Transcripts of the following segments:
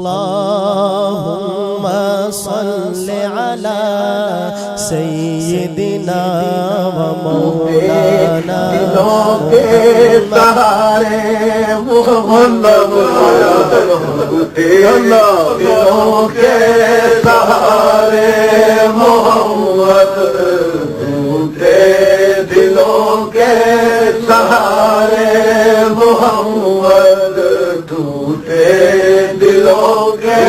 اللهم صل على سيدنا ومولانا دلوں کے سہارے محمد دلوں کے سہارے محمد ٹوٹے دلوں کے سہارے محمد ٹوٹے دلوں کے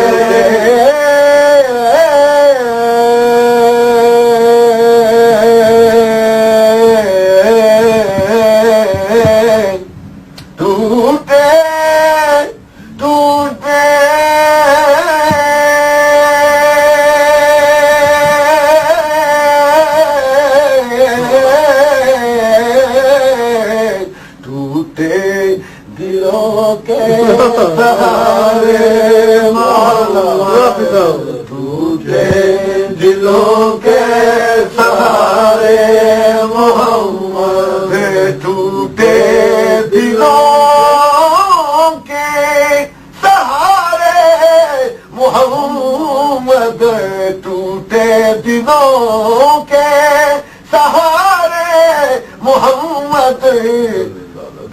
سہارے ٹوٹے دلوں کے سہارے محمد ٹوٹے دلوں کے سہارے محمد ٹوٹے دلوں کے سہارے محمد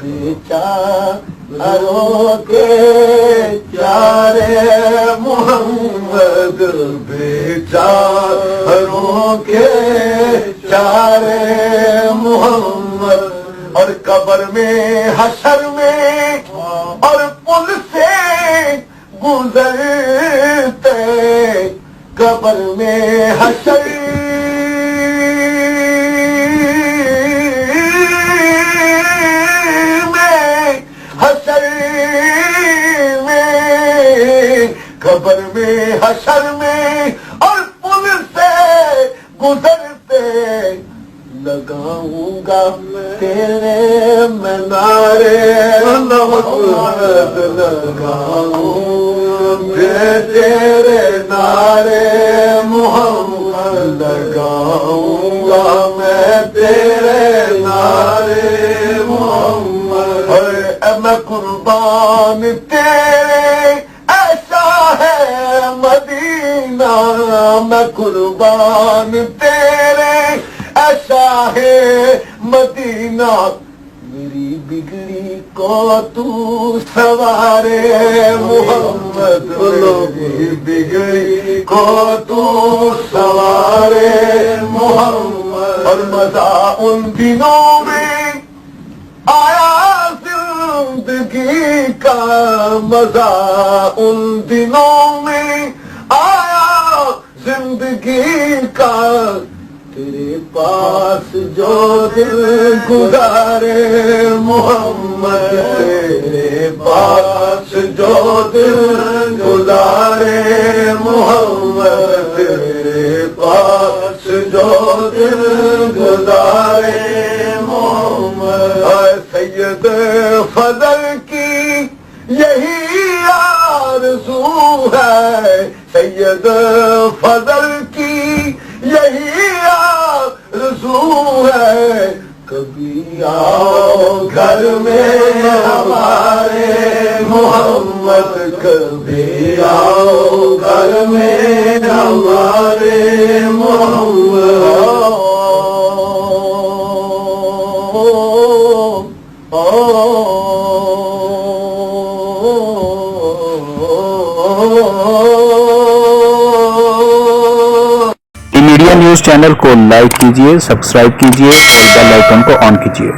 بیچاروں کے چارے محمد بیچاروں کے چارے محمد اور قبر میں حشر میں اور پل سے گزرتے قبر میں حشر قبر میں حشر میں اور پل سے گزرتے لگاؤں گا تیرے میں نعرے محمد لگاؤں تیرے نعرے محمد لگاؤں گا میں تیرے نعرے محمد میں قربان تیرے مدینہ میں قربان تیرے شاہ مدینہ میری بگڑی کو تو سوارے محمد میری بگڑی کو تو سوارے محمد اور مزہ ان دنوں میں آیا زندگی کا مزہ ان دنوں میں آیا زندگی کا تیرے پاس جو دل گزارے محمد تیرے پاس جو دل گزارے محمد تیرے پاس جو دل گزارے محمد سید فضل کی یہی آرزو ہے سید فضل کی یہی آرزو ہے کبھی آؤ گھر میں ہمارے محمد کبھی آؤ گھر میں ہمارے محمد میڈیا نیوز چینل کو لائک کیجیے، سبسکرائب کیجیے اور بیل آئیکن کو آن کیجیے۔